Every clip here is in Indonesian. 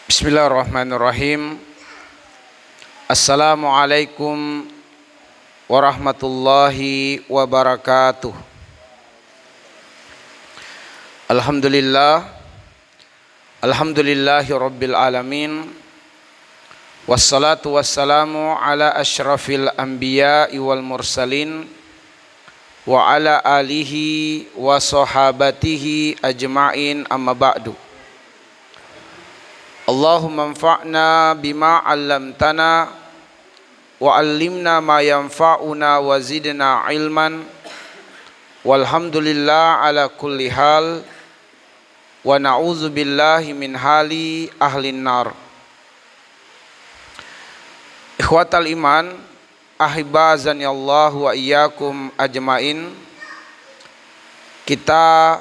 Bismillahirrahmanirrahim. Assalamualaikum warahmatullahi wabarakatuh. Alhamdulillahi rabbil alamin. Wassalatu wassalamu ala asyrafil anbiya'i wal mursalin wa ala alihi wa sahabatihi ajma'in, amma ba'du. Allahumma anfa'na bima 'allamtana wa 'allimna ma yanfa'una wa zidna ilman, walhamdulillah ala kulli hal, wa na'udzu billahi min hali ahlin nar. Ikhwatal iman, ahibazani Allah wa iyyakum ajmain. Kita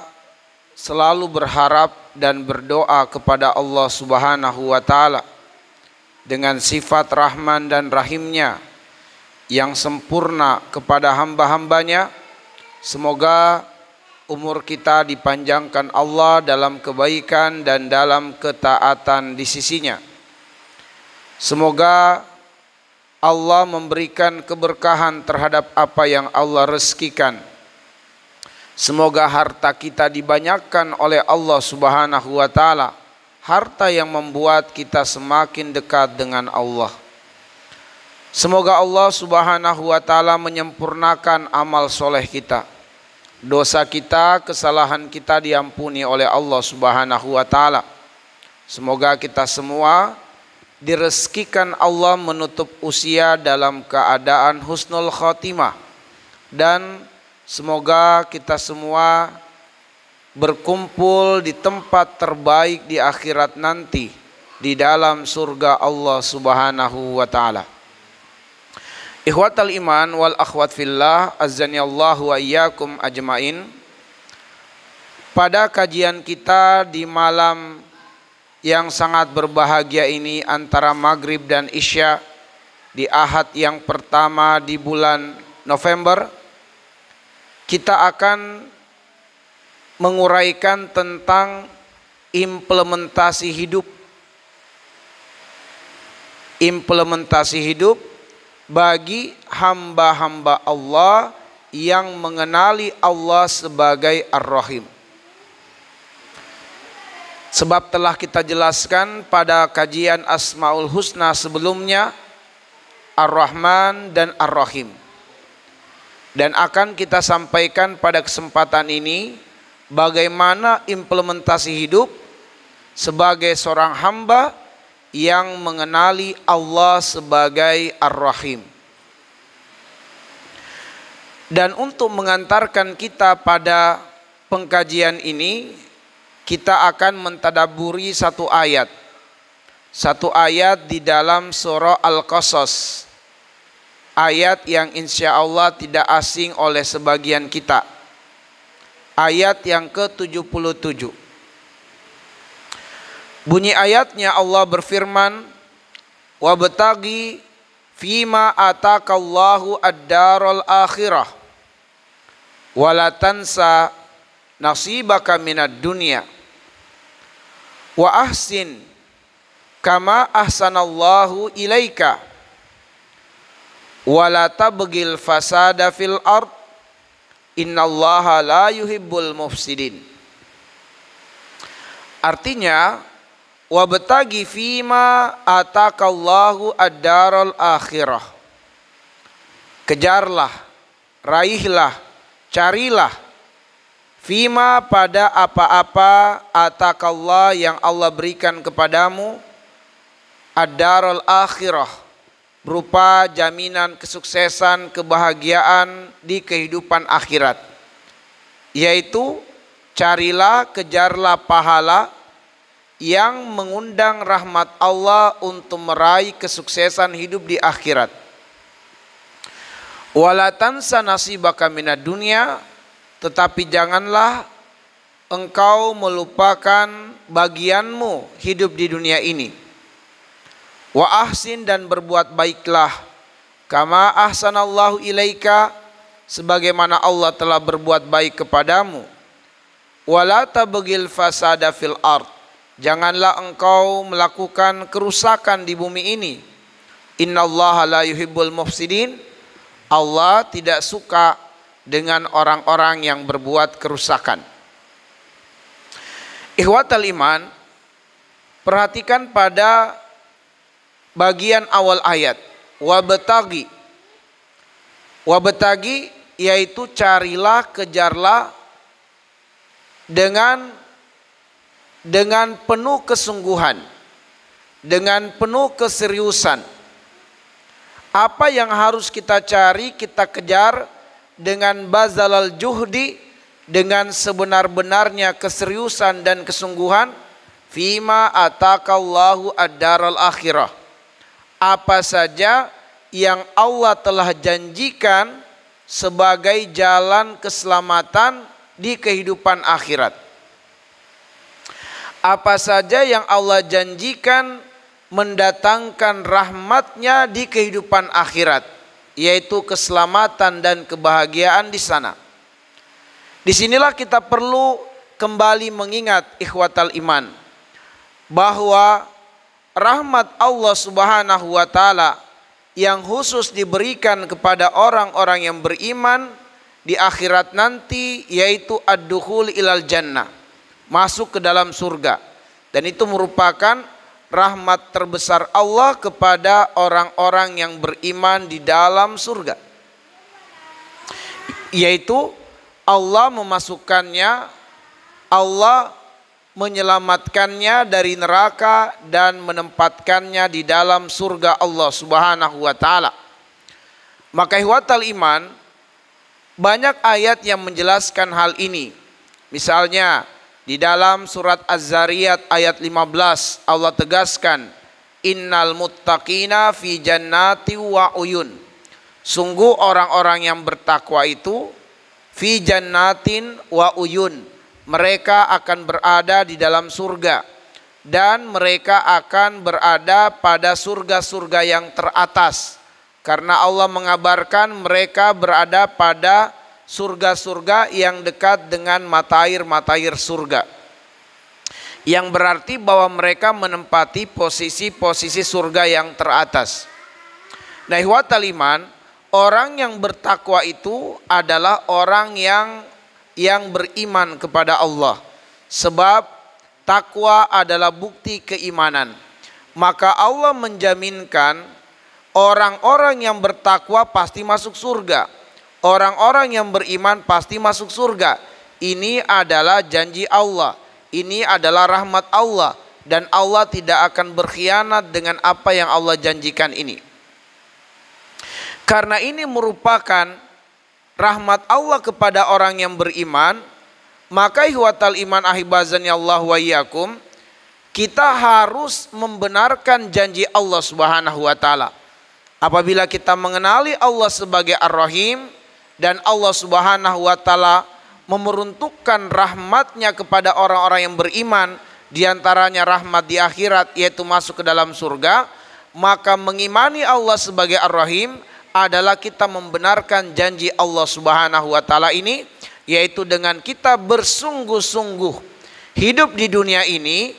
selalu berharap dan berdoa kepada Allah Subhanahu wa ta'ala dengan sifat Rahman dan Rahimnya yang sempurna kepada hamba-hambanya. Semoga umur kita dipanjangkan Allah dalam kebaikan dan dalam ketaatan di sisinya. Semoga Allah memberikan keberkahan terhadap apa yang Allah rezekikan. Semoga harta kita dibanyakan oleh Allah Subhanahu wa ta'ala, harta yang membuat kita semakin dekat dengan Allah. Semoga Allah Subhanahu wa ta'ala menyempurnakan amal soleh kita. Dosa kita, kesalahan kita diampuni oleh Allah Subhanahu wa ta'ala. Semoga kita semua direzekikan Allah menutup usia dalam keadaan husnul khotimah, dan semoga kita semua berkumpul di tempat terbaik di akhirat nanti, di dalam surga Allah Subhanahu wa ta'ala. Ikhwatal iman wal akhwat fillah, azzani Allah wa iyyakum ajmain. Pada kajian kita di malam yang sangat berbahagia ini, antara maghrib dan isya di Ahad yang pertama di bulan November, kita akan menguraikan tentang implementasi hidup. Implementasi hidup bagi hamba-hamba Allah yang mengenali Allah sebagai Ar-Rahim. Sebab telah kita jelaskan pada kajian Asmaul Husna sebelumnya, Ar-Rahman dan Ar-Rahim. Dan akan kita sampaikan pada kesempatan ini bagaimana implementasi hidup sebagai seorang hamba yang mengenali Allah sebagai Ar-Rahim. Dan untuk mengantarkan kita pada pengkajian ini, kita akan mentadaburi satu ayat di dalam surah Al-Qasas. Ayat yang insya Allah tidak asing oleh sebagian kita. Ayat yang ke-77. Bunyi ayatnya, Allah berfirman, "Wabtaghi fima atakallahu ad-darul akhirah wa la tansa nasibaka minad dunya wa ahsin kama ahsanallahu ilaika wala tabghil fasada fil ard innallaha la yuhibbul mufsidin." Artinya, wabtaghi fima atakallahu ad-darul akhirah. Kejarlah, raihlah, carilah fima pada apa-apa atakallah yang Allah berikan kepadamu, ad-darul akhirah, berupa jaminan kesuksesan, kebahagiaan di kehidupan akhirat. Yaitu carilah, kejarlah pahala yang mengundang rahmat Allah untuk meraih kesuksesan hidup di akhirat. Wala tansa nasibaka minad dunya, tetapi janganlah engkau melupakan bagianmu hidup di dunia ini. Wa ahsin, dan berbuat baiklah, kama ahsanallahu ilaika, sebagaimana Allah telah berbuat baik kepadamu. Wala tabghil fasada fil ard, janganlah engkau melakukan kerusakan di bumi ini. Innallaha la yuhibbul mufsidin. Allah tidak suka dengan orang-orang yang berbuat kerusakan. Ikhwatal iman, perhatikan pada bagian awal ayat. Wabtagi. Wabtagi yaitu carilah, kejarlah dengan penuh kesungguhan, dengan penuh keseriusan. Apa yang harus kita cari, kita kejar dengan bazalal juhdi, dengan sebenar-benarnya keseriusan dan kesungguhan. Fima atakallahu ad-daral akhirah. Apa saja yang Allah telah janjikan sebagai jalan keselamatan di kehidupan akhirat. Apa saja yang Allah janjikan mendatangkan rahmatnya di kehidupan akhirat, yaitu keselamatan dan kebahagiaan di sana. Disinilah kita perlu kembali mengingat ikhwatal iman, bahwa rahmat Allah subhanahu wa ta'ala yang khusus diberikan kepada orang-orang yang beriman di akhirat nanti, yaitu ad-dukhul ilal jannah, masuk ke dalam surga. Dan itu merupakan rahmat terbesar Allah kepada orang-orang yang beriman di dalam surga, yaitu Allah memasukkannya, Allah menyelamatkannya dari neraka dan menempatkannya di dalam surga Allah subhanahu wa ta'ala. Maka ihwatal iman, banyak ayat yang menjelaskan hal ini. Misalnya di dalam surat Az-Zariyat ayat 15 Allah tegaskan, innal muttaqina fi jannati wa uyun. Sungguh orang-orang yang bertakwa itu fi jannatin wa uyun, mereka akan berada di dalam surga dan mereka akan berada pada surga-surga yang teratas, karena Allah mengabarkan mereka berada pada surga-surga yang dekat dengan mata-air surga, yang berarti bahwa mereka menempati posisi-posisi surga yang teratas. Nah, ihwatal iman, orang yang bertakwa itu adalah orang yang beriman kepada Allah. Sebab takwa adalah bukti keimanan. Maka Allah menjaminkan orang-orang yang bertakwa pasti masuk surga. Orang-orang yang beriman pasti masuk surga. Ini adalah janji Allah. Ini adalah rahmat Allah. Dan Allah tidak akan berkhianat dengan apa yang Allah janjikan ini. Karena ini merupakan rahmat Allah kepada orang yang beriman, maka ihwatal iman ahibazani Allah wa iyyakum, kita harus membenarkan janji Allah subhanahu wa ta'ala. Apabila kita mengenali Allah sebagai Ar-Rahim dan Allah subhanahu wa ta'ala memeruntukkan rahmatnya kepada orang-orang yang beriman, diantaranya rahmat di akhirat yaitu masuk ke dalam surga, maka mengimani Allah sebagai Ar-Rahim adalah kita membenarkan janji Allah subhanahu wa ta'ala ini, yaitu dengan kita bersungguh-sungguh hidup di dunia ini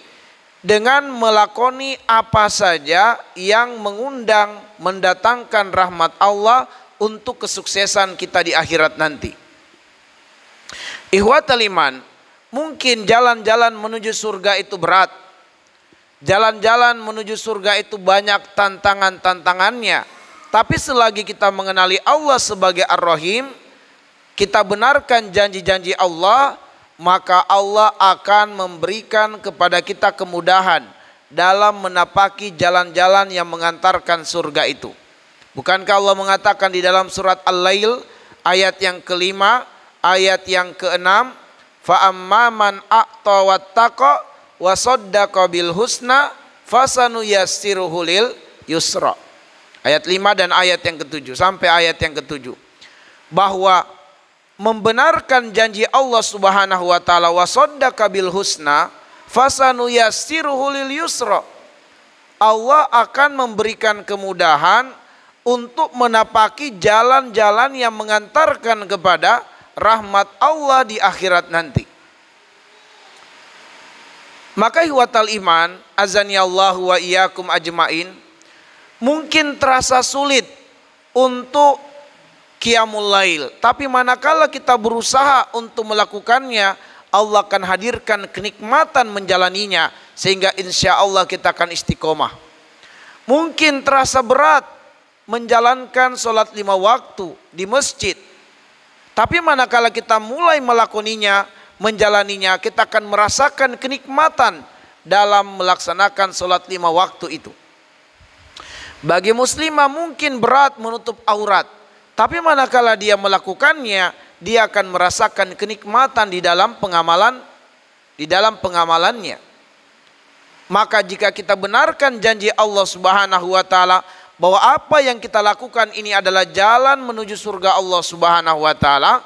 dengan melakoni apa saja yang mengundang mendatangkan rahmat Allah untuk kesuksesan kita di akhirat nanti. Ihwatal iman, mungkin jalan-jalan menuju surga itu berat, jalan-jalan menuju surga itu banyak tantangan-tantangannya. Tapi selagi kita mengenali Allah sebagai Ar-Rahim, kita benarkan janji-janji Allah, maka Allah akan memberikan kepada kita kemudahan dalam menapaki jalan-jalan yang mengantarkan surga itu. Bukankah Allah mengatakan di dalam surat Al-Lail ayat yang kelima, ayat yang keenam, fa amman a'ta wattaqa wa saddaqa bil husna fasanuyassiruhu lil yusra. Ayat 5 dan ayat yang ke-7 sampai ayat yang ke-7. Bahwa membenarkan janji Allah subhanahu wa ta'ala wa saddaqa bil husna fasanuyassiruhu lil yusra. Allah akan memberikan kemudahan untuk menapaki jalan-jalan yang mengantarkan kepada rahmat Allah di akhirat nanti. Maka ihwatal iman, azanillahu wa iyyakum ajmain, mungkin terasa sulit untuk qiyamul lail, tapi manakala kita berusaha untuk melakukannya, Allah akan hadirkan kenikmatan menjalaninya, sehingga insya Allah kita akan istiqomah. Mungkin terasa berat menjalankan sholat 5 waktu di masjid, tapi manakala kita mulai melakoninya, menjalaninya, kita akan merasakan kenikmatan dalam melaksanakan sholat 5 waktu itu. Bagi muslimah mungkin berat menutup aurat, tapi manakala dia melakukannya, dia akan merasakan kenikmatan di dalam pengamalannya. Maka jika kita benarkan janji Allah Subhanahu wa taala bahwa apa yang kita lakukan ini adalah jalan menuju surga Allah Subhanahu wa taala,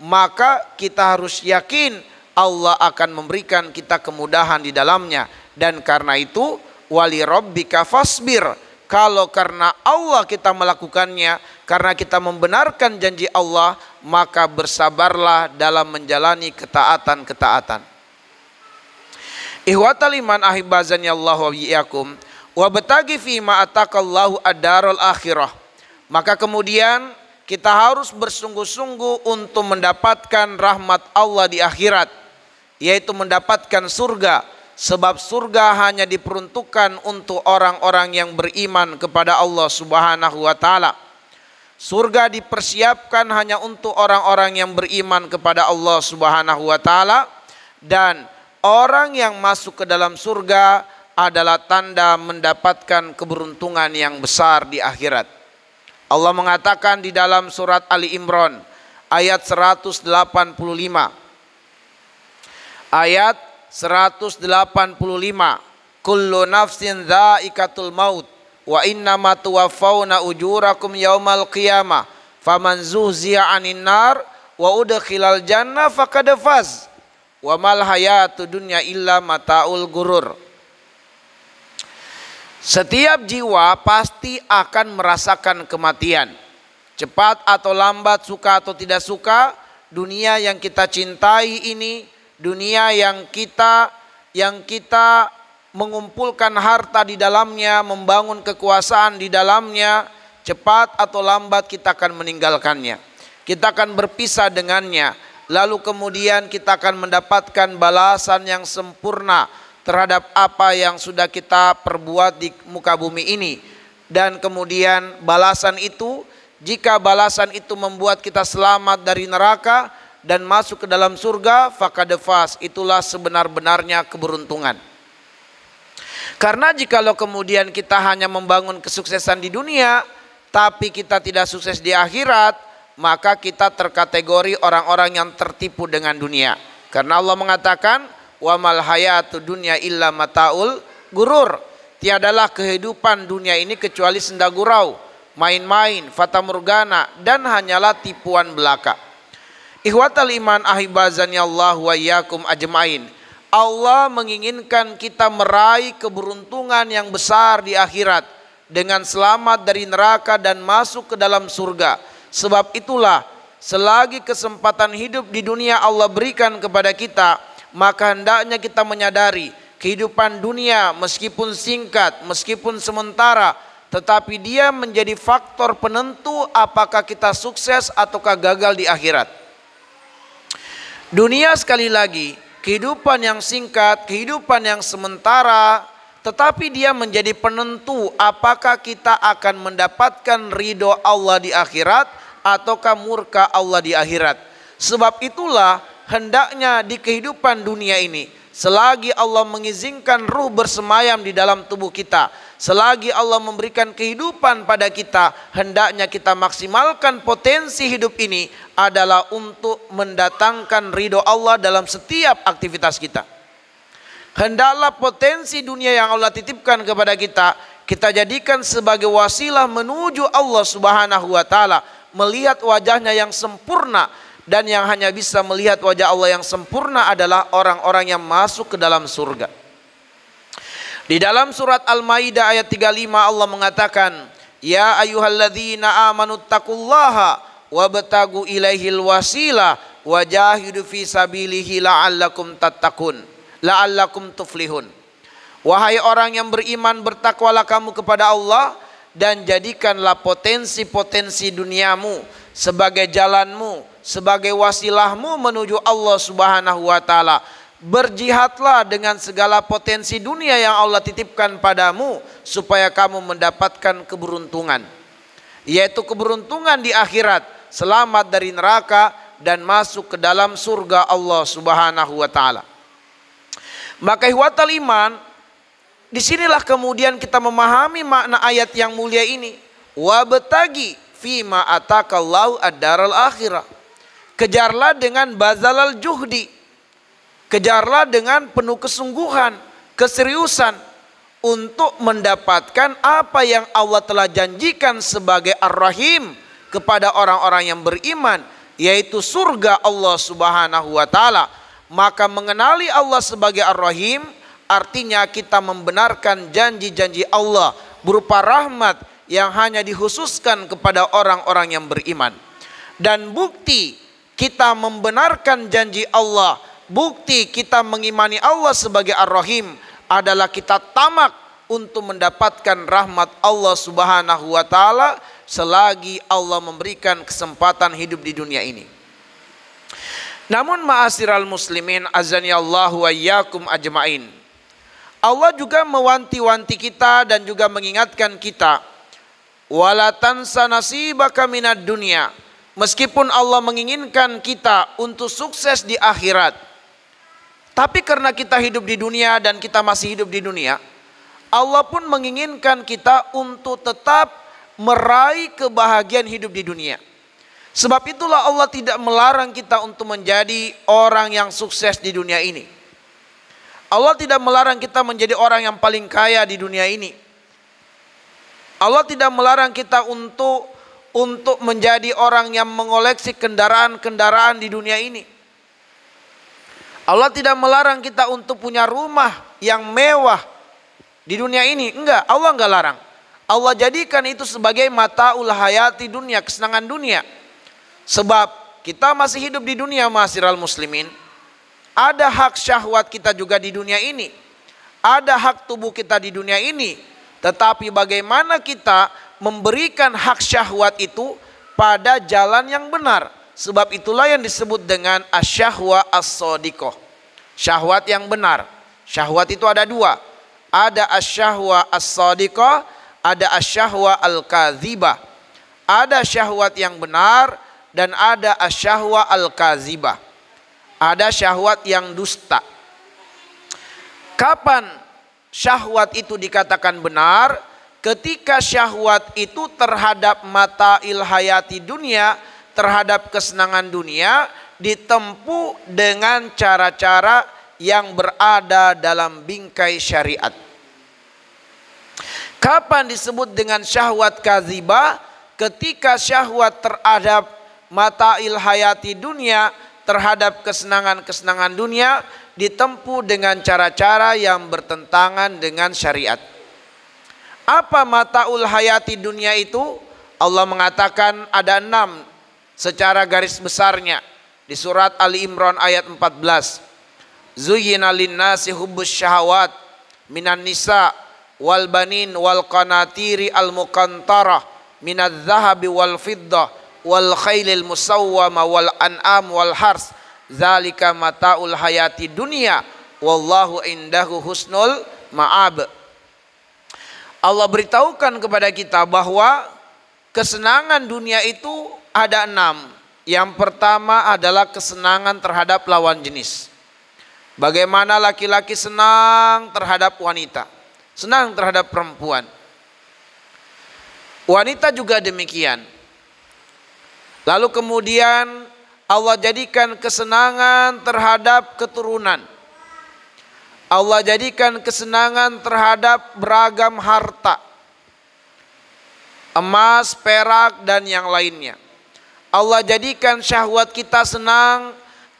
maka kita harus yakin Allah akan memberikan kita kemudahan di dalamnya. Dan karena itu, wali rabbika fasbir, kalau karena Allah kita melakukannya, karena kita membenarkan janji Allah, maka bersabarlah dalam menjalani ketaatan-ketaatan. Ihwatal iman ahibazani Allah wa iyyakum, wa batagi fi ma atakallahu ad-darul akhirah. Maka kemudian kita harus bersungguh-sungguh untuk mendapatkan rahmat Allah di akhirat, yaitu mendapatkan surga. Sebab surga hanya diperuntukkan untuk orang-orang yang beriman kepada Allah Subhanahu wa taala. Surga dipersiapkan hanya untuk orang-orang yang beriman kepada Allah Subhanahu wa taala, dan orang yang masuk ke dalam surga adalah tanda mendapatkan keberuntungan yang besar di akhirat. Allah mengatakan di dalam surat Ali Imran ayat 185. Ayat 185, kullu nafsin dha'iqatul maut wa innama tuwaffawna ujurakum yaumal qiyamah faman zuhziya 'anil nar wa udkhilal jannah faqad faz wa mal hayatud dunya illa mataul ghurur. Setiap jiwa pasti akan merasakan kematian. Cepat atau lambat, suka atau tidak suka, dunia yang kita cintai ini, dunia yang kita mengumpulkan harta di dalamnya, membangun kekuasaan di dalamnya, cepat atau lambat kita akan meninggalkannya. Kita akan berpisah dengannya. Lalu kemudian kita akan mendapatkan balasan yang sempurna terhadap apa yang sudah kita perbuat di muka bumi ini. Dan kemudian balasan itu, jika balasan itu membuat kita selamat dari neraka dan masuk ke dalam surga, faqad faz, itulah sebenar-benarnya keberuntungan. Karena jikalau kemudian kita hanya membangun kesuksesan di dunia, tapi kita tidak sukses di akhirat, maka kita terkategori orang-orang yang tertipu dengan dunia. Karena Allah mengatakan, wa mal hayatud dunya illa mataul ghurur. Tiadalah kehidupan dunia ini kecuali senda gurau, main-main, fata morgana, dan hanyalah tipuan belaka. Ikhwatal iman ahibazani Allah wa iyyakum ajmain. Allah menginginkan kita meraih keberuntungan yang besar di akhirat dengan selamat dari neraka dan masuk ke dalam surga. Sebab itulah, selagi kesempatan hidup di dunia Allah berikan kepada kita, maka hendaknya kita menyadari kehidupan dunia meskipun singkat, meskipun sementara, tetapi dia menjadi faktor penentu apakah kita sukses ataukah gagal di akhirat. Dunia sekali lagi, kehidupan yang singkat, kehidupan yang sementara, tetapi dia menjadi penentu apakah kita akan mendapatkan ridho Allah di akhirat ataukah murka Allah di akhirat. Sebab itulah hendaknya di kehidupan dunia ini, selagi Allah mengizinkan ruh bersemayam di dalam tubuh kita, selagi Allah memberikan kehidupan pada kita, hendaknya kita maksimalkan potensi hidup ini adalah untuk mendatangkan ridho Allah dalam setiap aktivitas kita. Hendaklah potensi dunia yang Allah titipkan kepada kita, kita jadikan sebagai wasilah menuju Allah Subhanahu wa taala, melihat wajahnya yang sempurna. Dan yang hanya bisa melihat wajah Allah yang sempurna adalah orang-orang yang masuk ke dalam surga. Di dalam surat Al-Maidah ayat 35 Allah mengatakan, ya ayyuhalladzina amanu taqullaha wabtagu ilaihil wasilah wajahidu fi sabilihi la'allakum tattaqun. la'allakum tuflihun. Wahai orang yang beriman, bertakwalah kamu kepada Allah dan jadikanlah potensi-potensi duniamu sebagai jalanmu, sebagai wasilahmu menuju Allah Subhanahu wa taala. Berjihadlah dengan segala potensi dunia yang Allah titipkan padamu supaya kamu mendapatkan keberuntungan, yaitu keberuntungan di akhirat, selamat dari neraka dan masuk ke dalam surga Allah Subhanahu wa taala. Maka ihwatal iman, disinilah kemudian kita memahami makna ayat yang mulia ini. Wabtagi fima atakallahu ad-daral akhirah. Kejarlah dengan bazalal juhdi. Kejarlah dengan penuh kesungguhan, keseriusan untuk mendapatkan apa yang Allah telah janjikan sebagai Ar-Rahim kepada orang-orang yang beriman, yaitu surga Allah Subhanahu wa taala. Maka mengenali Allah sebagai Ar-Rahim artinya kita membenarkan janji-janji Allah berupa rahmat yang hanya dikhususkan kepada orang-orang yang beriman. Dan bukti kita membenarkan janji Allah, bukti kita mengimani Allah sebagai Ar-Rahim adalah kita tamak untuk mendapatkan rahmat Allah Subhanahu wa taala selagi Allah memberikan kesempatan hidup di dunia ini. Namun ma'asyiral muslimin azani Allahu wa iyyakum ajmain, Allah juga mewanti-wanti kita dan juga mengingatkan kita, wala tansa nasibaka minad dunya. Meskipun Allah menginginkan kita untuk sukses di akhirat, tapi karena kita hidup di dunia dan kita masih hidup di dunia, Allah pun menginginkan kita untuk tetap meraih kebahagiaan hidup di dunia. Sebab itulah Allah tidak melarang kita untuk menjadi orang yang sukses di dunia ini. Allah tidak melarang kita menjadi orang yang paling kaya di dunia ini. Allah tidak melarang kita untuk menjadi orang yang mengoleksi kendaraan-kendaraan di dunia ini. Allah tidak melarang kita untuk punya rumah yang mewah di dunia ini. Enggak, Allah enggak larang. Allah jadikan itu sebagai mataul hayati dunia, kesenangan dunia. Sebab kita masih hidup di dunia, ma'asyiral muslimin. Ada hak syahwat kita juga di dunia ini. Ada hak tubuh kita di dunia ini. Tetapi bagaimana kita memberikan hak syahwat itu pada jalan yang benar. Sebab itulah yang disebut dengan asyahwa as-sadiqah. Syahwat yang benar. Syahwat itu ada dua. Ada asyahwa as-sadiqah, ada asyahwa al-kadzibah. Ada syahwat yang benar dan ada asyahwa al-kadzibah. Ada syahwat yang dusta. Kapan syahwat itu dikatakan benar? Ketika syahwat itu terhadap matail hayati dunia, terhadap kesenangan dunia, ditempuh dengan cara-cara yang berada dalam bingkai syariat. Kapan disebut dengan syahwat kadzibah? Ketika syahwat terhadap matail hayati dunia, terhadap kesenangan-kesenangan dunia ditempuh dengan cara-cara yang bertentangan dengan syariat. Apa mataul hayati dunia itu? Allah mengatakan ada 6 secara garis besarnya di surat Ali Imran ayat 14. Zuyyina linnasi hubbus syahawat minan nisa wal banin wal qanatiri al muqantarah minadz zahabi wal fiddah wal khailil musawwama wal an'am wal hars zalika mataul hayati dunia wallahu indahu husnul ma'ab. Allah beritahukan kepada kita bahwa kesenangan dunia itu ada 6. Yang pertama adalah kesenangan terhadap lawan jenis. Bagaimana laki-laki senang terhadap wanita, senang terhadap perempuan. Wanita juga demikian. Lalu kemudian Allah jadikan kesenangan terhadap keturunan. Allah jadikan kesenangan terhadap beragam harta, emas, perak, dan yang lainnya. Allah jadikan syahwat kita senang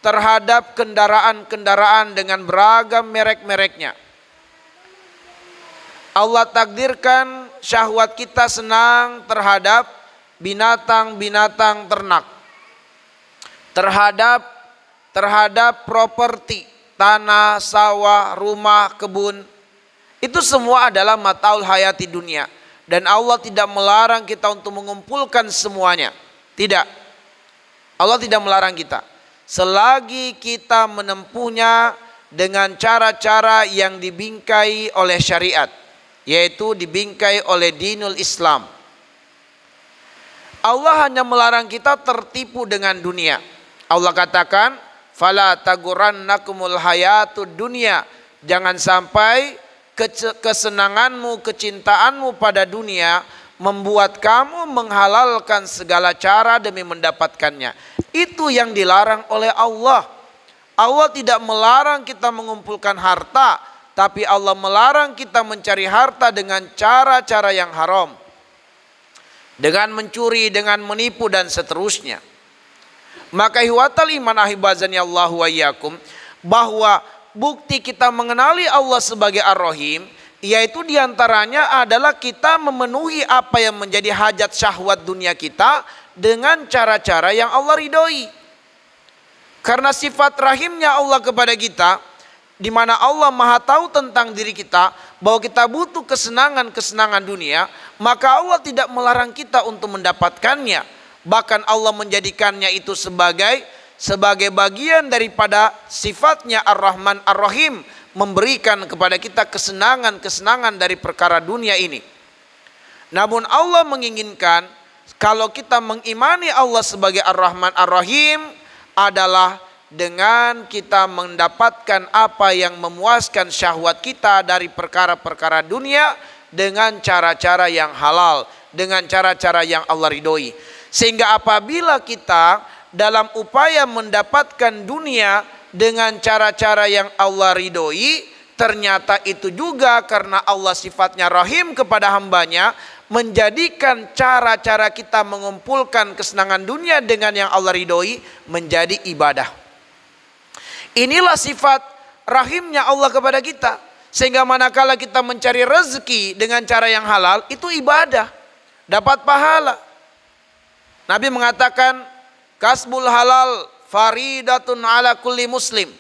terhadap kendaraan-kendaraan dengan beragam merek-mereknya. Allah takdirkan syahwat kita senang terhadap binatang-binatang ternak, terhadap properti, tanah, sawah, rumah, kebun. Itu semua adalah mataul hayati dunia. Dan Allah tidak melarang kita untuk mengumpulkan semuanya. Tidak. Allah tidak melarang kita. Selagi kita menempuhnya dengan cara-cara yang dibingkai oleh syariat, yaitu dibingkai oleh dinul Islam. Allah hanya melarang kita tertipu dengan dunia. Allah katakan, "Fala tagurannakumul hayatud dunya." Jangan sampai kesenanganmu, kecintaanmu pada dunia membuat kamu menghalalkan segala cara demi mendapatkannya. Itu yang dilarang oleh Allah. Allah tidak melarang kita mengumpulkan harta, tapi Allah melarang kita mencari harta dengan cara-cara yang haram. Dengan mencuri, dengan menipu dan seterusnya. Maka ihwatal iman ahibazani Allahu wa iyyakum, bahwa bukti kita mengenali Allah sebagai Ar-Rahim, yaitu diantaranya adalah kita memenuhi apa yang menjadi hajat syahwat dunia kita dengan cara-cara yang Allah ridhoi. Karena sifat rahimnya Allah kepada kita, di mana Allah maha tahu tentang diri kita, bahwa kita butuh kesenangan-kesenangan dunia, maka Allah tidak melarang kita untuk mendapatkannya. Bahkan Allah menjadikannya itu sebagai bagian daripada sifatnya Ar-Rahman Ar-Rahim, memberikan kepada kita kesenangan-kesenangan dari perkara dunia ini. Namun Allah menginginkan kalau kita mengimani Allah sebagai Ar-Rahman Ar-Rahim adalah dengan kita mendapatkan apa yang memuaskan syahwat kita dari perkara-perkara dunia dengan cara-cara yang halal, dengan cara-cara yang Allah ridhoi. Sehingga apabila kita dalam upaya mendapatkan dunia dengan cara-cara yang Allah ridhoi, ternyata itu juga karena Allah sifatnya rahim kepada hambanya, menjadikan cara-cara kita mengumpulkan kesenangan dunia dengan yang Allah ridhoi menjadi ibadah. Inilah sifat rahimnya Allah kepada kita. Sehingga manakala kita mencari rezeki dengan cara yang halal, itu ibadah, dapat pahala. Nabi mengatakan, kasbul halal faridatun ala kulli muslim.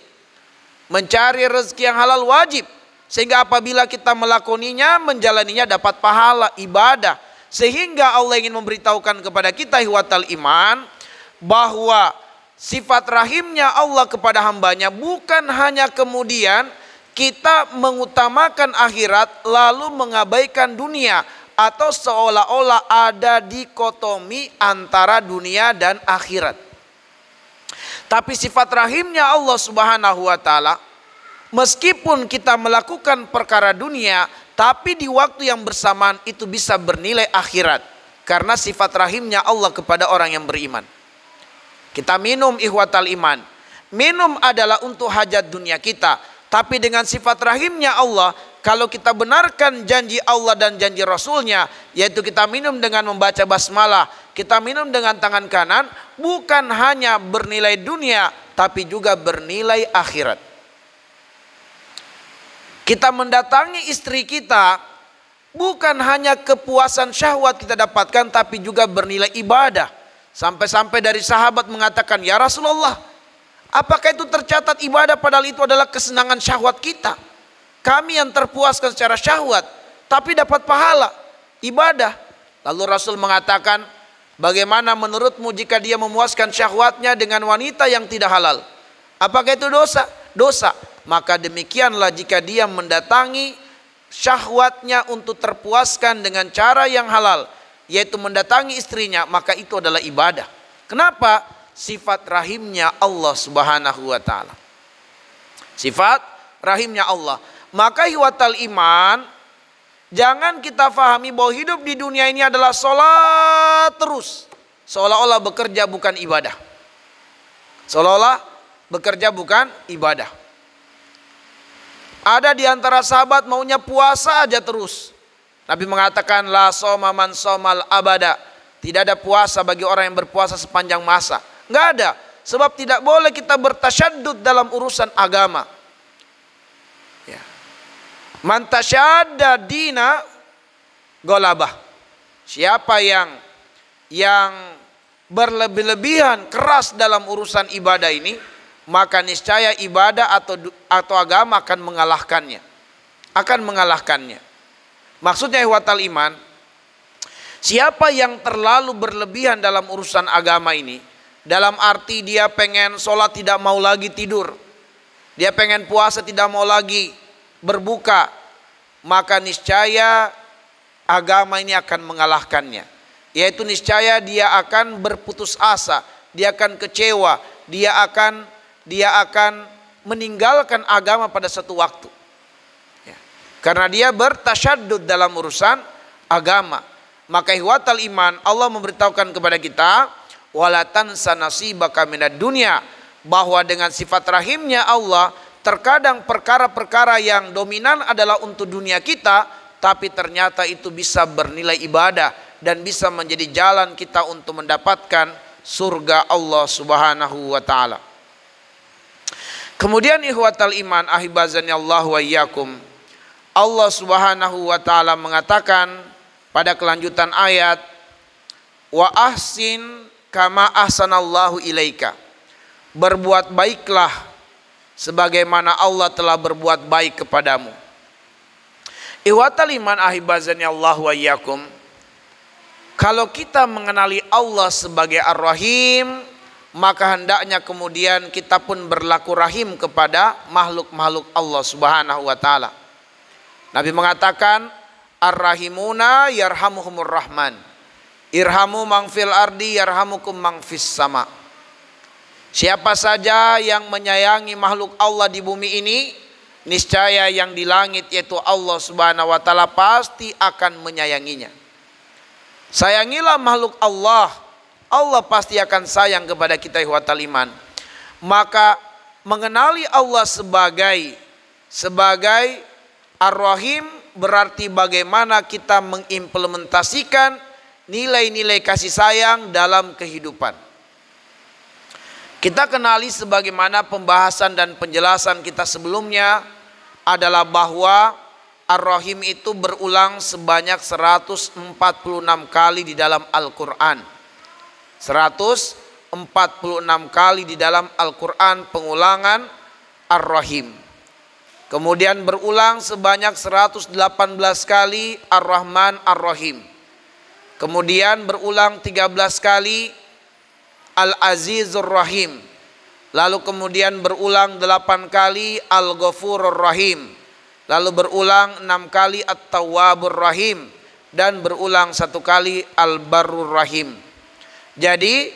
Mencari rezeki yang halal wajib. Sehingga apabila kita melakoninya, menjalaninya dapat pahala, ibadah. Sehingga Allah ingin memberitahukan kepada kita ihwatal iman, bahwa sifat rahimnya Allah kepada hambanya bukan hanya kemudian kita mengutamakan akhirat lalu mengabaikan dunia, atau seolah-olah ada dikotomi antara dunia dan akhirat. Tapi sifat rahimnya Allah Subhanahu wa taala, meskipun kita melakukan perkara dunia, tapi di waktu yang bersamaan itu bisa bernilai akhirat. Karena sifat rahimnya Allah kepada orang yang beriman. Kita minum ihwatal iman. Minum adalah untuk hajat dunia kita. Tapi dengan sifat rahimnya Allah, kalau kita benarkan janji Allah dan janji Rasulnya, yaitu kita minum dengan membaca basmalah, kita minum dengan tangan kanan, bukan hanya bernilai dunia, tapi juga bernilai akhirat. Kita mendatangi istri kita, bukan hanya kepuasan syahwat kita dapatkan, tapi juga bernilai ibadah. Sampai-sampai dari sahabat mengatakan, ya Rasulullah, apakah itu tercatat ibadah padahal itu adalah kesenangan syahwat kita? Kami yang terpuaskan secara syahwat, tapi dapat pahala, ibadah. Lalu Rasul mengatakan, bagaimana menurutmu jika dia memuaskan syahwatnya dengan wanita yang tidak halal? Apakah itu dosa? Dosa. Maka demikianlah jika dia mendatangi syahwatnya untuk terpuaskan dengan cara yang halal, yaitu mendatangi istrinya, maka itu adalah ibadah. Kenapa? Sifat rahimnya Allah Subhanahu wa taala. Sifat rahimnya Allah. Maka ihwatal iman, jangan kita fahami bahwa hidup di dunia ini adalah sholat terus, seolah-olah bekerja bukan ibadah. Seolah-olah bekerja bukan ibadah. Ada di antara sahabat maunya puasa aja terus. Nabi mengatakan, la soma man somal abada. Tidak ada puasa bagi orang yang berpuasa sepanjang masa. Enggak ada. Sebab tidak boleh kita bertasyaddud dalam urusan agama. Ya. Man tasyadda dina golabah. Siapa yang berlebih-lebihan keras dalam urusan ibadah ini, maka niscaya ibadah atau agama akan mengalahkannya. Maksudnya ihwatal iman, siapa yang terlalu berlebihan dalam urusan agama ini, dalam arti dia pengen sholat tidak mau lagi tidur, dia pengen puasa tidak mau lagi berbuka, maka niscaya agama ini akan mengalahkannya. Yaitu niscaya dia akan berputus asa, dia akan kecewa, dia akan meninggalkan agama pada satu waktu. Ya. Karena dia bertasyaddud dalam urusan agama. Maka ihwatal iman, Allah memberitahukan kepada kita, wala tansa nasibaka minad dunya, bahwa dengan sifat rahimnya Allah, terkadang perkara-perkara yang dominan adalah untuk dunia kita, tapi ternyata itu bisa bernilai ibadah dan bisa menjadi jalan kita untuk mendapatkan surga Allah Subhanahu wa taala. Kemudian ihwatal iman, ahibazani Allah wa iyyakum, Allah Subhanahu wa taala mengatakan pada kelanjutan ayat, wa ahsin kama ahsanallahu ilaika, berbuat baiklah sebagaimana Allah telah berbuat baik kepadamu. Ihwatal iman, ahibazani Allah wa iyyakum, kalau kita mengenali Allah sebagai Ar-Rahim, maka hendaknya kemudian kita pun berlaku rahim kepada makhluk-makhluk Allah Subhanahu wa taala. Nabi mengatakan, Ar-Rahimuna yarhamuhumur Rahman, irhamu man fil ardi yarhamukum man fis sama. Siapa saja yang menyayangi makhluk Allah di bumi ini, niscaya yang di langit yaitu Allah Subhanahu wa taala pasti akan menyayanginya. Sayangilah makhluk Allah, Allah pasti akan sayang kepada kita ihwatal iman. Maka mengenali Allah sebagai Ar-Rahim berarti bagaimana kita mengimplementasikan nilai-nilai kasih sayang dalam kehidupan. Kita kenali sebagaimana pembahasan dan penjelasan kita sebelumnya adalah bahwa Ar-Rahim itu berulang sebanyak 146 kali di dalam Al-Quran. 146 kali di dalam Al-Quran pengulangan Ar-Rahim. Kemudian berulang sebanyak 118 kali Ar-Rahman Ar-Rahim. Kemudian berulang 13 kali Al-Azizur Rahim. Lalu kemudian berulang 8 kali Al-Ghafurur Rahim. Lalu berulang 6 kali At-Tawwabur Rahim. Dan berulang 1 kali Al-Barrur Rahim. Jadi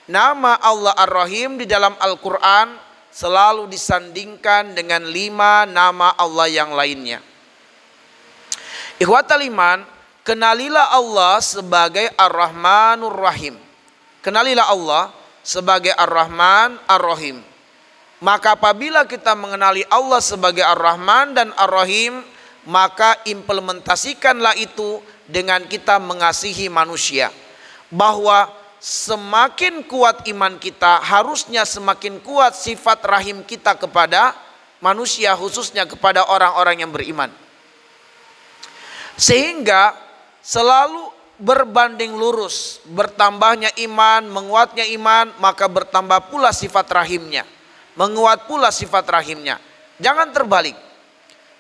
nama Allah Ar-Rahim di dalam Al-Quran selalu disandingkan dengan 5 nama Allah yang lainnya. Ikhwatal iman, kenalilah Allah sebagai Ar-Rahmanur Rahim. Kenalilah Allah sebagai Ar-Rahman Ar-Rahim. Maka apabila kita mengenali Allah sebagai Ar-Rahman dan Ar-Rahim, maka implementasikanlah itu dengan kita mengasihi manusia. Bahwa semakin kuat iman kita, harusnya semakin kuat sifat rahim kita kepada manusia, khususnya kepada orang-orang yang beriman. Sehingga selalu berbanding lurus, bertambahnya iman, menguatnya iman, maka bertambah pula sifat rahimnya. Menguat pula sifat rahimnya. Jangan terbalik.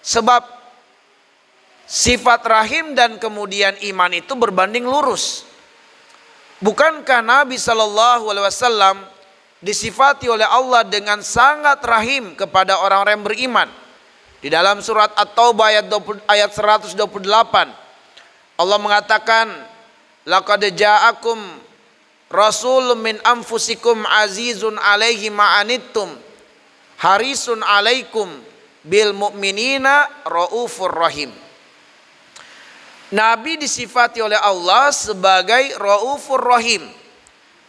Sebab sifat rahim dan kemudian iman itu berbanding lurus. Bukankah Nabi SAW disifati oleh Allah dengan sangat rahim kepada orang-orang yang beriman? Di dalam surat At-Taubah ayat 128 Allah mengatakan, laqad ja'akum rasulun min anfusikum azizun alaihi ma'anittum harisun alaikum bil mu'minina raufur rahim. Nabi disifati oleh Allah sebagai raufur rahim,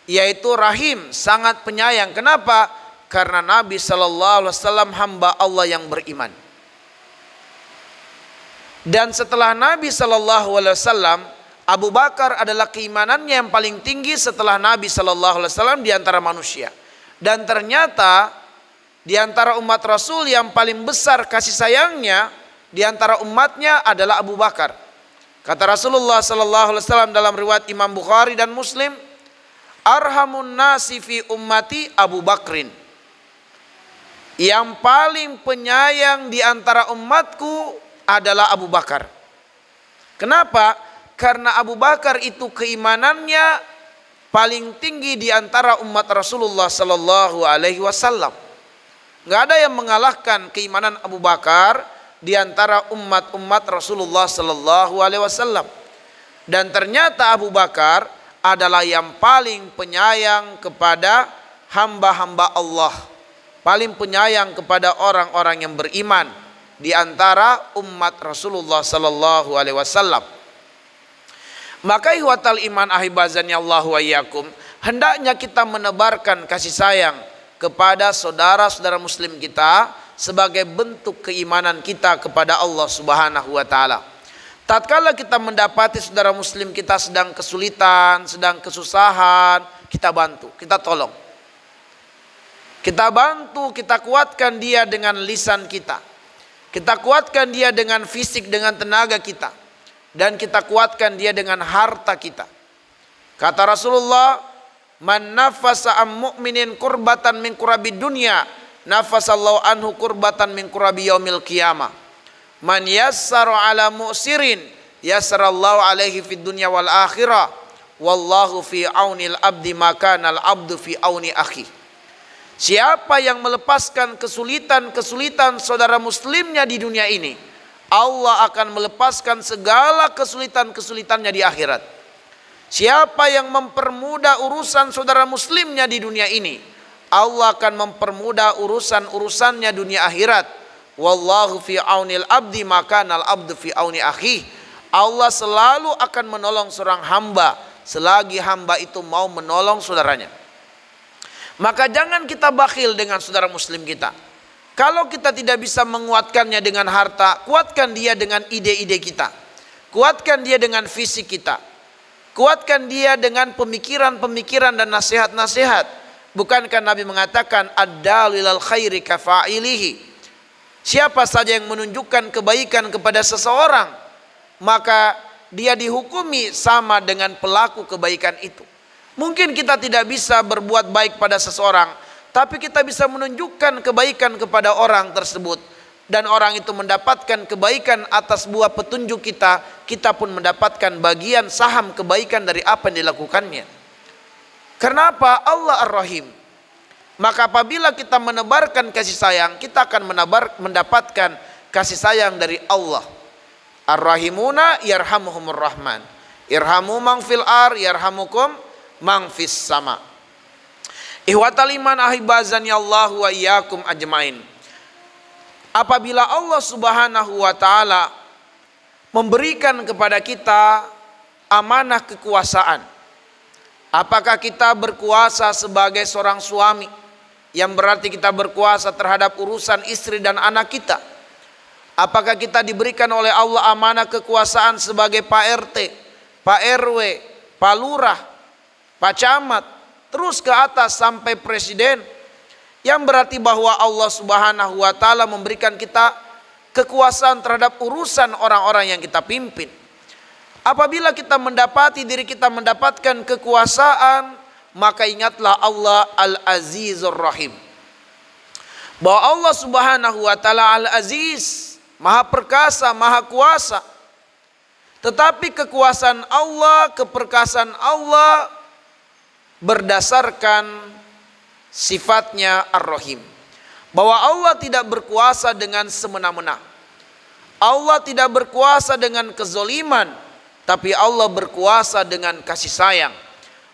yaitu rahim, sangat penyayang. Kenapa? Karena Nabi SAW hamba Allah yang beriman. Dan setelah Nabi SAW, Abu Bakar adalah keimanannya yang paling tinggi setelah Nabi SAW di antara manusia. Dan ternyata di antara umat Rasul yang paling besar kasih sayangnya di antara umatnya adalah Abu Bakar. Kata Rasulullah SAW dalam riwayat Imam Bukhari dan Muslim, arhamun nasi fi ummati Abu Bakrin. Yang paling penyayang di antara umatku adalah Abu Bakar. Kenapa? Karena Abu Bakar itu keimanannya paling tinggi di antara umat Rasulullah sallallahu alaihi wasallam. Enggak ada yang mengalahkan keimanan Abu Bakar di antara umat-umat Rasulullah sallallahu alaihi wasallam. Dan ternyata Abu Bakar adalah yang paling penyayang kepada hamba-hamba Allah, paling penyayang kepada orang-orang yang beriman di antara umat Rasulullah sallallahu alaihi wasallam. Maka ihwatal iman ahibazani Allah wa iyyakum, hendaknya kita menebarkan kasih sayang kepada saudara-saudara muslim kita sebagai bentuk keimanan kita kepada Allah Subhanahu wa taala. Tatkala kita mendapati saudara muslim kita sedang kesulitan, sedang kesusahan, kita bantu, kita tolong. Kita bantu, kita kuatkan dia dengan lisan kita. Kita kuatkan dia dengan fisik, dengan tenaga kita. Dan kita kuatkan dia dengan harta kita. Kata Rasulullah, "Man nafasa am mu'minin kurbatan min kurabi dunya, nafasallahu anhu kurbatan min kurabi yaumil qiyamah. Man yassara ala mu'sirin, yassarallahu alaihi fid dunya wal akhirah. Wallahu fi aunil abdi makanal abdu fi auni akhi." Siapa yang melepaskan kesulitan-kesulitan saudara muslimnya di dunia ini, Allah akan melepaskan segala kesulitan-kesulitannya di akhirat. Siapa yang mempermudah urusan saudara muslimnya di dunia ini, Allah akan mempermudah urusan-urusannya dunia akhirat. Wallahu fi aunil abdi makanal abdu fi auni akhi. Allah selalu akan menolong seorang hamba selagi hamba itu mau menolong saudaranya. Maka jangan kita bakhil dengan saudara muslim kita. Kalau kita tidak bisa menguatkannya dengan harta, kuatkan dia dengan ide-ide kita. Kuatkan dia dengan fisik kita. Kuatkan dia dengan pemikiran-pemikiran dan nasihat-nasihat. Bukankah Nabi mengatakan ad-dalilal khairi kafa'ilihi? Siapa saja yang menunjukkan kebaikan kepada seseorang, maka dia dihukumi sama dengan pelaku kebaikan itu. Mungkin kita tidak bisa berbuat baik pada seseorang, tapi kita bisa menunjukkan kebaikan kepada orang tersebut. Dan orang itu mendapatkan kebaikan atas buah petunjuk kita, kita pun mendapatkan bagian saham kebaikan dari apa yang dilakukannya. Karena apa? Allah Ar-Rahim. Maka apabila kita menebarkan kasih sayang, kita akan mendapatkan kasih sayang dari Allah. Ar-Rahimuna yarhamuhumur Rahman. Irhamu man fil ar yarhamukum man fis sama. Ihwatal iman ahibazani Allah wa iyyakum ajmain. Apabila Allah Subhanahu wa taala memberikan kepada kita amanah kekuasaan, apakah kita berkuasa sebagai seorang suami, yang berarti kita berkuasa terhadap urusan istri dan anak kita? Apakah kita diberikan oleh Allah amanah kekuasaan sebagai Pak RT, Pak RW, Pak Lurah, Pak Camat, terus ke atas sampai presiden? Yang berarti bahwa Allah Subhanahu wa taala memberikan kita kekuasaan terhadap urusan orang-orang yang kita pimpin. Apabila kita mendapati diri kita mendapatkan kekuasaan, maka ingatlah Allah Al-Azizur Rahim. Bahwa Allah Subhanahu wa taala Al-Aziz, Maha perkasa, Maha kuasa. Tetapi kekuasaan Allah, keperkasaan Allah berdasarkan sifatnya Ar-Rahim. Bahwa Allah tidak berkuasa dengan semena-mena. Allah tidak berkuasa dengan kezoliman, tapi Allah berkuasa dengan kasih sayang.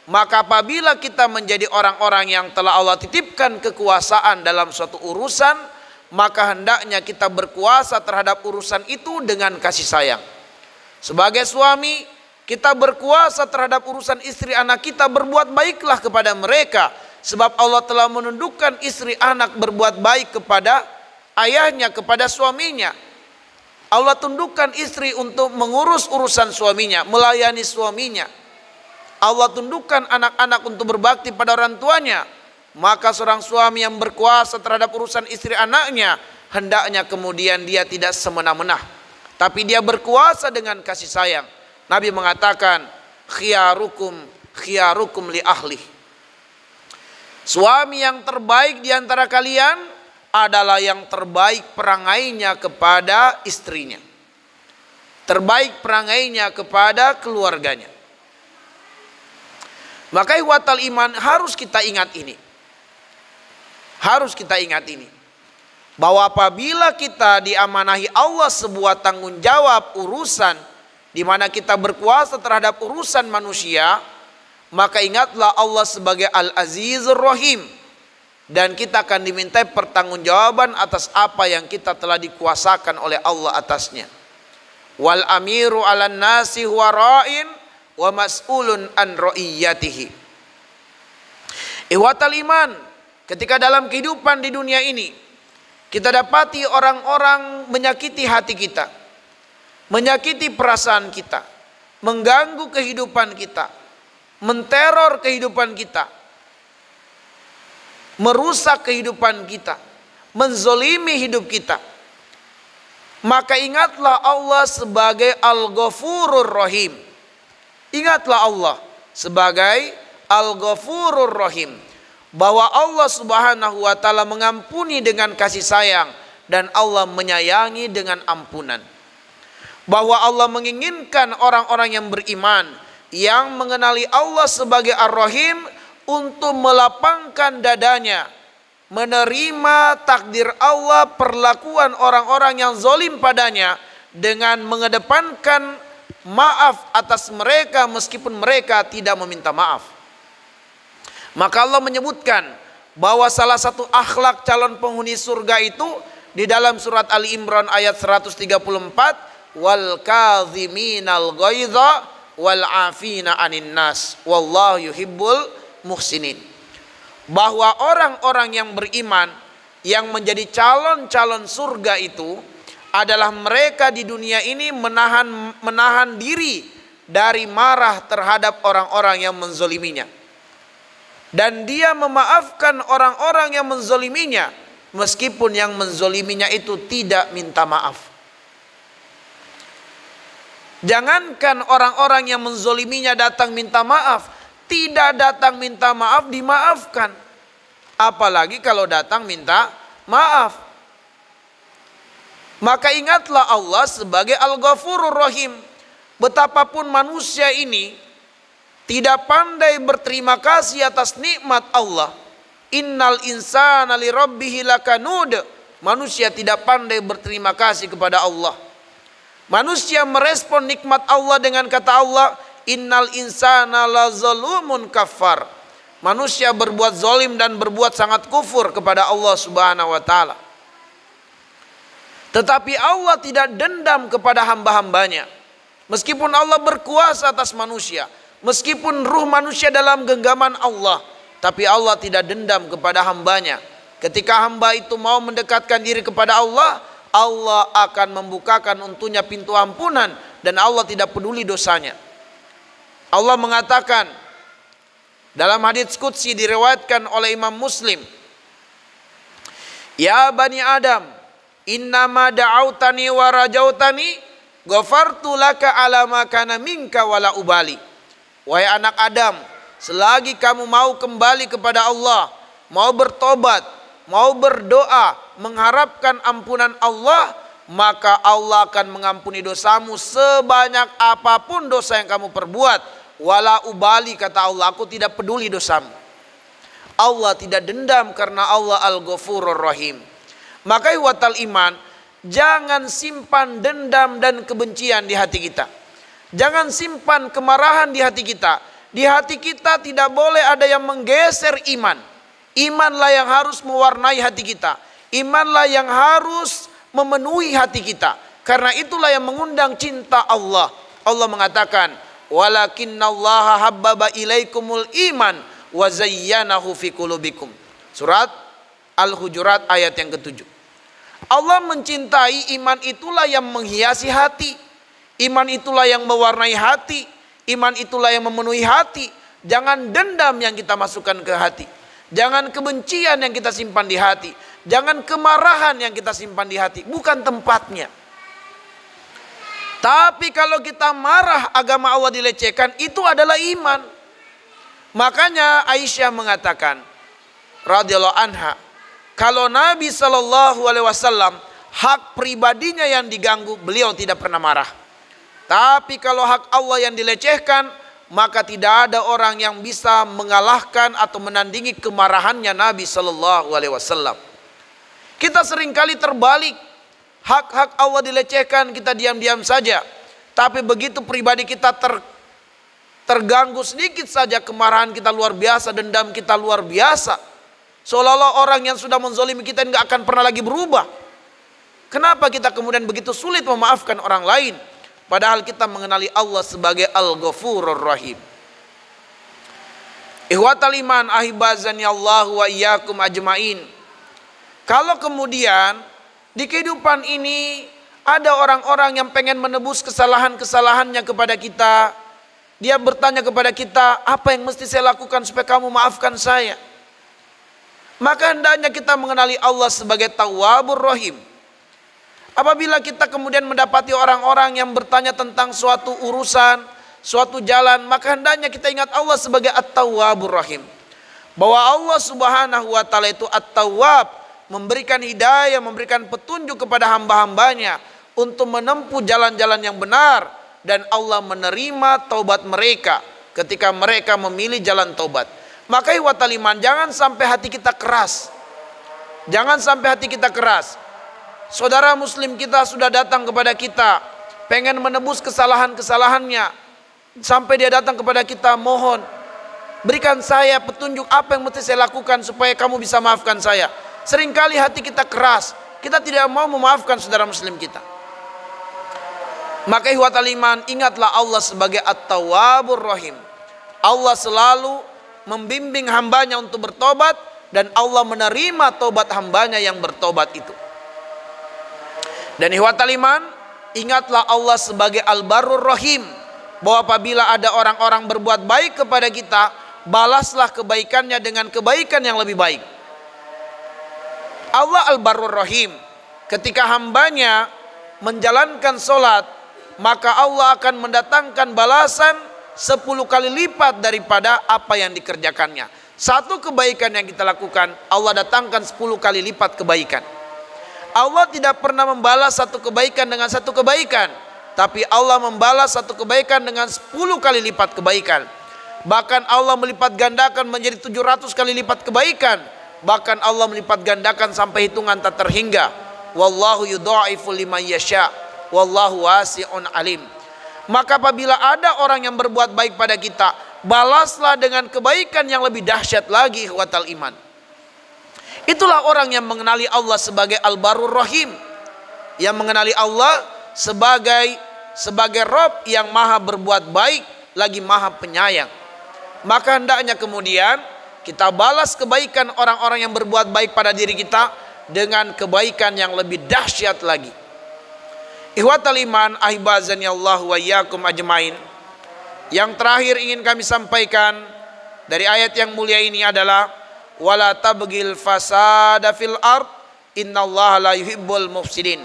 Maka apabila kita menjadi orang-orang yang telah Allah titipkan kekuasaan dalam suatu urusan, maka hendaknya kita berkuasa terhadap urusan itu dengan kasih sayang. Sebagai suami, kita berkuasa terhadap urusan istri anak kita, berbuat baiklah kepada mereka. Sebab Allah telah menundukkan istri anak berbuat baik kepada ayahnya, kepada suaminya. Allah tundukkan istri untuk mengurus urusan suaminya, melayani suaminya. Allah tundukkan anak-anak untuk berbakti pada orang tuanya. Maka seorang suami yang berkuasa terhadap urusan istri anaknya, hendaknya kemudian dia tidak semena-mena, tapi dia berkuasa dengan kasih sayang. Nabi mengatakan, khiyarukum li ahli. Suami yang terbaik di antara kalian adalah yang terbaik perangainya kepada istrinya, terbaik perangainya kepada keluarganya. Maka ikhwatal iman, harus kita ingat ini. Harus kita ingat ini. Bahwa apabila kita diamanahi Allah sebuah tanggung jawab urusan di mana kita berkuasa terhadap urusan manusia, maka ingatlah Allah sebagai Al-Azizur Rahim, dan kita akan dimintai pertanggungjawaban atas apa yang kita telah dikuasakan oleh Allah atasnya. Wal amiru 'alan nasi huwa ra'in wa mas'ulun an ra'iyatihi. Ihwatal iman, ketika dalam kehidupan di dunia ini kita dapati orang-orang menyakiti hati kita, menyakiti perasaan kita, mengganggu kehidupan kita, menteror kehidupan kita, merusak kehidupan kita, menzolimi hidup kita. Maka ingatlah Allah sebagai Al-Ghafurur Rahim. Ingatlah Allah sebagai Al-Ghafurur Rahim, bahwa Allah Subhanahu wa taala mengampuni dengan kasih sayang dan Allah menyayangi dengan ampunan. Bahwa Allah menginginkan orang-orang yang beriman, yang mengenali Allah sebagai Ar-Rahim, untuk melapangkan dadanya, menerima takdir Allah, perlakuan orang-orang yang zalim padanya, dengan mengedepankan maaf atas mereka meskipun mereka tidak meminta maaf. Maka Allah menyebutkan bahwa salah satu akhlak calon penghuni surga itu di dalam surat Ali Imran ayat 134, wal kadhiminal ghaidha wal afina anin nas wallahu yuhibbul muhsinin. Bahwa orang-orang yang beriman yang menjadi calon-calon surga itu adalah mereka di dunia ini menahan diri dari marah terhadap orang-orang yang menzoliminya, dan dia memaafkan orang-orang yang menzoliminya meskipun yang menzoliminya itu tidak minta maaf. Jangankan orang-orang yang menzoliminya datang minta maaf, tidak datang minta maaf dimaafkan, apalagi kalau datang minta maaf. Maka ingatlah Allah sebagai Al-Ghafurur Rahim. Betapapun manusia ini tidak pandai berterima kasih atas nikmat Allah. Innal insana li rabbih lakanud. Manusia tidak pandai berterima kasih kepada Allah. Manusia merespon nikmat Allah dengan kata Allah, innal insana lazalumun kafar. Manusia berbuat zalim dan berbuat sangat kufur kepada Allah Subhanahu wa taala. Tetapi Allah tidak dendam kepada hamba-hambanya. Meskipun Allah berkuasa atas manusia, meskipun ruh manusia dalam genggaman Allah, tapi Allah tidak dendam kepada hambanya. Ketika hamba itu mau mendekatkan diri kepada Allah, Allah akan membukakan untuknya pintu ampunan dan Allah tidak peduli dosanya. Allah mengatakan dalam hadits qudsi diriwayatkan oleh Imam Muslim, ya bani Adam, innama da'autani wa rajautani ghafartu laka ala ma kana minka wala ubali. Wahai anak Adam, selagi kamu mau kembali kepada Allah, mau bertobat, mau berdoa, mengharapkan ampunan Allah, maka Allah akan mengampuni dosamu sebanyak apapun dosa yang kamu perbuat. Wala ubali, kata Allah, aku tidak peduli dosamu. Allah tidak dendam karena Allah Al-Ghafurur Rahim. Maka ihwatal iman, jangan simpan dendam dan kebencian di hati kita. Jangan simpan kemarahan di hati kita. Di hati kita tidak boleh ada yang menggeser iman. Imanlah yang harus mewarnai hati kita. Imanlah yang harus memenuhi hati kita. Karena itulah yang mengundang cinta Allah. Allah mengatakan, walakinnallaha habbaba ilaikumul iman wa zayyanahu fi qulubikum. Surat Al-Hujurat ayat yang ke-7. Allah mencintai iman, itulah yang menghiasi hati. Iman itulah yang mewarnai hati. Iman itulah yang memenuhi hati. Jangan dendam yang kita masukkan ke hati. Jangan kebencian yang kita simpan di hati. Jangan kemarahan yang kita simpan di hati. Bukan tempatnya. Tapi kalau kita marah agama Allah dilecehkan, itu adalah iman. Makanya Aisyah mengatakan radhiyallahu anha, Kalau Nabi Shallallahu Alaihi Wasallam hak pribadinya yang diganggu, beliau tidak pernah marah. Tapi kalau hak Allah yang dilecehkan, maka tidak ada orang yang bisa mengalahkan atau menandingi kemarahannya Nabi Shallallahu Alaihi Wasallam. Kita seringkali terbalik, hak-hak Allah dilecehkan, kita diam-diam saja. Tapi begitu pribadi kita terganggu sedikit saja, kemarahan kita luar biasa, dendam kita luar biasa. Seolah-olah orang yang sudah menzolimi kita nggak akan pernah lagi berubah. Kenapa kita kemudian begitu sulit memaafkan orang lain? Padahal kita mengenali Allah sebagai Al-Ghafurur Rahim. Ikhwatal iman, ahibazani Allah wa iyyakum ajmain. Kalau kemudian di kehidupan ini ada orang-orang yang pengen menebus kesalahan-kesalahannya kepada kita, dia bertanya kepada kita, apa yang mesti saya lakukan supaya kamu maafkan saya? Maka hendaknya kita mengenali Allah sebagai Tawwabur Rahim. Apabila kita kemudian mendapati orang-orang yang bertanya tentang suatu urusan, suatu jalan, maka hendaknya kita ingat Allah sebagai At-Tawwabur Rahim. Bahwa Allah Subhanahu wa taala itu At-Tawwab, memberikan hidayah, memberikan petunjuk kepada hamba-hambanya untuk menempuh jalan-jalan yang benar, dan Allah menerima taubat mereka ketika mereka memilih jalan taubat. Maka ikhwatal iman, jangan sampai hati kita keras. Jangan sampai hati kita keras. Saudara muslim kita sudah datang kepada kita, pengen menebus kesalahan-kesalahannya, sampai dia datang kepada kita, mohon berikan saya petunjuk apa yang mesti saya lakukan supaya kamu bisa maafkan saya. Seringkali hati kita keras, kita tidak mau memaafkan saudara muslim kita. Maka ikhwatal iman, ingatlah Allah sebagai At-Tawwabur Rahim. Allah selalu membimbing hambanya untuk bertobat, dan Allah menerima tobat hambanya yang bertobat itu. Dan ikhwatal iman, ingatlah Allah sebagai Al-Barrur Rahim, bahwa apabila ada orang-orang berbuat baik kepada kita, balaslah kebaikannya dengan kebaikan yang lebih baik. Allah Al-Barrur Rahim, ketika hambanya menjalankan sholat, maka Allah akan mendatangkan balasan 10 kali lipat daripada apa yang dikerjakannya. Satu kebaikan yang kita lakukan, Allah datangkan 10 kali lipat kebaikan. Allah tidak pernah membalas satu kebaikan dengan satu kebaikan, tapi Allah membalas satu kebaikan dengan 10 kali lipat kebaikan. Bahkan Allah melipat gandakan menjadi 700 kali lipat kebaikan. Bahkan Allah melipat gandakan sampai hitungan tak terhingga. Wallahu yudha'ifu liman yasha, wallahu wasi'un alim. Maka apabila ada orang yang berbuat baik pada kita, balaslah dengan kebaikan yang lebih dahsyat lagi, ikhwatal iman. Itulah orang yang mengenali Allah sebagai Al-Barrur Rahim, yang mengenali Allah sebagai Rabb yang maha berbuat baik lagi maha penyayang. Maka hendaknya kemudian kita balas kebaikan orang-orang yang berbuat baik pada diri kita dengan kebaikan yang lebih dahsyat lagi. Ikhwatal iman, ahibazani Allah wa iyyakum ajmain. Yang terakhir ingin kami sampaikan dari ayat yang mulia ini adalah wala tabghil fasada fil ard innallaha la yuhibbul mufsidin.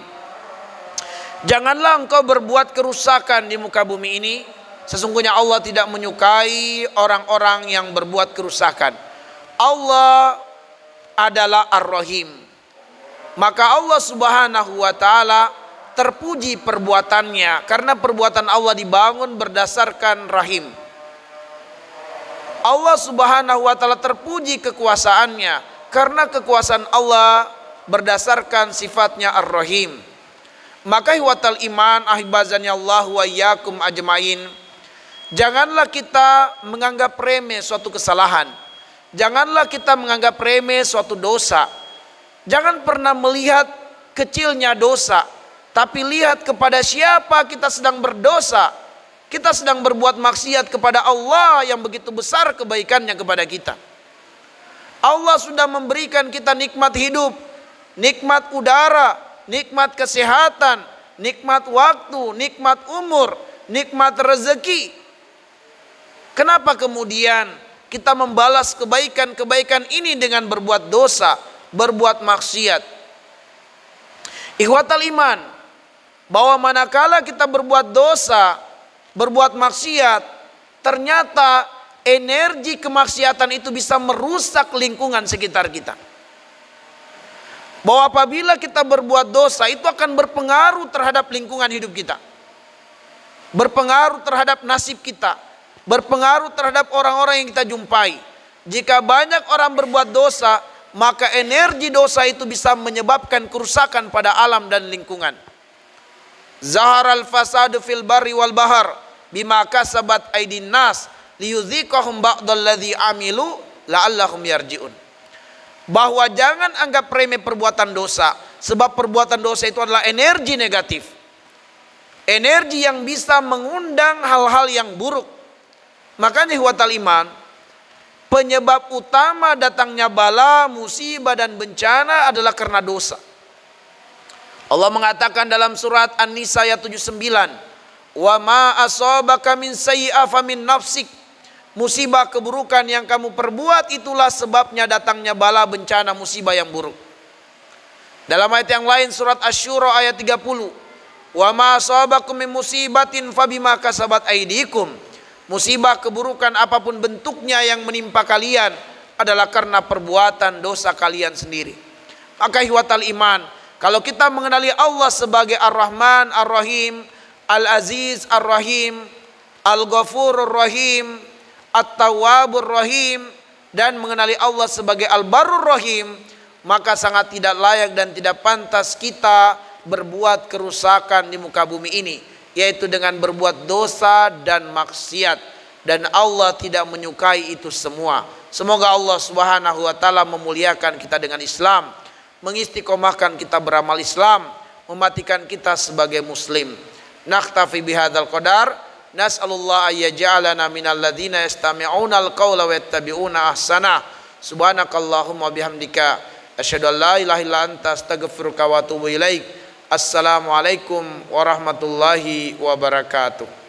Janganlah engkau berbuat kerusakan di muka bumi ini, sesungguhnya Allah tidak menyukai orang-orang yang berbuat kerusakan. Allah adalah Ar-Rahim. Maka Allah Subhanahu wa taala terpuji perbuatannya, karena perbuatan Allah dibangun berdasarkan rahim. Allah Subhanahu wa taala terpuji kekuasaannya, karena kekuasaan Allah berdasarkan sifatnya Ar-Rahim. Maka ikhwatal iman, ahibazani Allah wa iyyakum ajmain, janganlah kita menganggap remeh suatu kesalahan. Janganlah kita menganggap remeh suatu dosa. Jangan pernah melihat kecilnya dosa, tapi lihat kepada siapa kita sedang berdosa. Kita sedang berbuat maksiat kepada Allah yang begitu besar kebaikannya kepada kita. Allah sudah memberikan kita nikmat hidup, nikmat udara, nikmat kesehatan, nikmat waktu, nikmat umur, nikmat rezeki. Kenapa kemudian kita membalas kebaikan-kebaikan ini dengan berbuat dosa, berbuat maksiat? Ikhwatal iman, bahwa manakala kita berbuat dosa, berbuat maksiat, ternyata energi kemaksiatan itu bisa merusak lingkungan sekitar kita. bahwa apabila kita berbuat dosa itu akan berpengaruh terhadap lingkungan hidup kita, berpengaruh terhadap nasib kita, berpengaruh terhadap orang-orang yang kita jumpai. Jika banyak orang berbuat dosa, maka energi dosa itu bisa menyebabkan kerusakan pada alam dan lingkungan. Zaharal fasadu fil barri wal bahar bima kasabat aydin nas liyudhiqahum ba'dalladzi amilu la'allahum yarji'un. Bahwa jangan anggap remeh perbuatan dosa, sebab perbuatan dosa itu adalah energi negatif, energi yang bisa mengundang hal-hal yang buruk. Makanya ihwatal iman, penyebab utama datangnya bala, musibah dan bencana adalah karena dosa. Allah mengatakan dalam surat An-Nisa ayat 79, "Wa ma asabaka min sayyi'ah famin nafsik." Musibah keburukan yang kamu perbuat itulah sebabnya datangnya bala, bencana, musibah yang buruk. Dalam ayat yang lain surat Asy-Syura ayat 30, "Wa ma asabakum min musibatin fabima kasabat aydikum." Musibah keburukan apapun bentuknya yang menimpa kalian adalah karena perbuatan dosa kalian sendiri. Maka ihwatal iman, kalau kita mengenali Allah sebagai Ar-Rahman, Ar-Rahim, Al-Aziz, Ar-Rahim, Al-Ghafurur Rahim, At-Tawwabur Rahim, dan mengenali Allah sebagai Al-Barrur Rahim, maka sangat tidak layak dan tidak pantas kita berbuat kerusakan di muka bumi ini, yaitu dengan berbuat dosa dan maksiat. Dan Allah tidak menyukai itu semua. Semoga Allah Subhanahu wa taala memuliakan kita dengan Islam, mengistiqomahkan kita beramal Islam, mematikan kita sebagai muslim. Naktafi bihadzal qadar. Nas'alullah ayyaj'alana minal ladzina yastami'una al-qawla wa yattabi'una ahsana. Subhanakallahumma bihamdika asyhadu an la ilaha illa anta astaghfiruka wa atubu ilaik. Assalamualaikum warahmatullahi wabarakatuh.